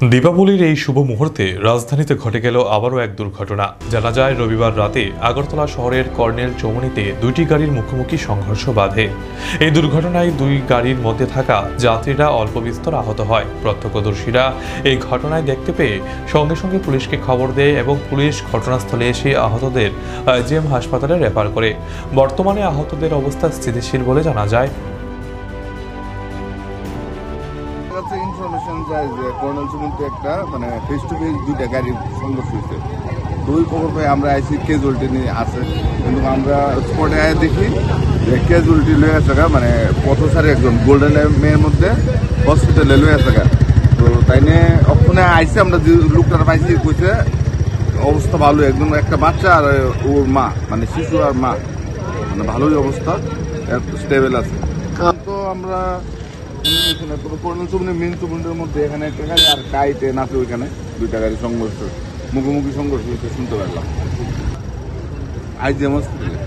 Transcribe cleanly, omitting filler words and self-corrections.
দীপাবলির এই শুভ মুহূর্তে রাজধানীতে ঘটে গেল আবারও এক দুর্ঘটনা। জানা যায় রবিবার রাতে আগরতলা শহরের কর্নেল চৌমুহনীতে দুইটি গাড়ির মুখোমুখি সংঘর্ষ বাধে। এই দুর্ঘটনায় দুই গাড়ির মধ্যে থাকা যাত্রীরা অল্প বিস্তর আহত হয়। প্রত্যক্ষদর্শীরা এই ঘটনায় দেখতে পেয়ে সঙ্গে সঙ্গে পুলিশকে খবর দেয় এবং পুলিশ ঘটনাস্থলে এসে আহতদের আইজিএম হাসপাতালে রেফার করে। বর্তমানে আহতদের অবস্থা স্থিতিশীল বলে জানা যায়। ইনফরমেশন যায় যে কর্নেল চৌমুহনীতে একটা ফেস টু ফেস দুইটা গাড়ির সংঘর্ষ হয়েছে। দুই খবর পেয়ে আমরা আইসি ক্যাজুয়ালিটি নিয়ে আসে, কিন্তু আমরা স্পটে আয় দেখি যে ক্যাজুয়ালিটি লয়ে আসে পথচারী একজন গোল্ডেন মেয়ের মধ্যে হসপিটালে লয়ে আসে। তো তাই নিয়ে ওখানে আইসে আমরা যে লোকটার পাইছি কইছে অবস্থা ভালো, একদম একটা বাচ্চা আর ওর মা শিশু আর মা ভালোই অবস্থা, স্টেবল আছে। তো আমরা কর্নেল চৌমুহনী মেন চৌমুহনীর মধ্যে এখানে একটা গাড়ি আর কাইটে নাচে ওইখানে দুইটা গাড়ি সংঘর্ষ মুখোমুখি সংঘর্ষ হয়েছে শুনতে পারলাম আইজিএম হসপিটালে।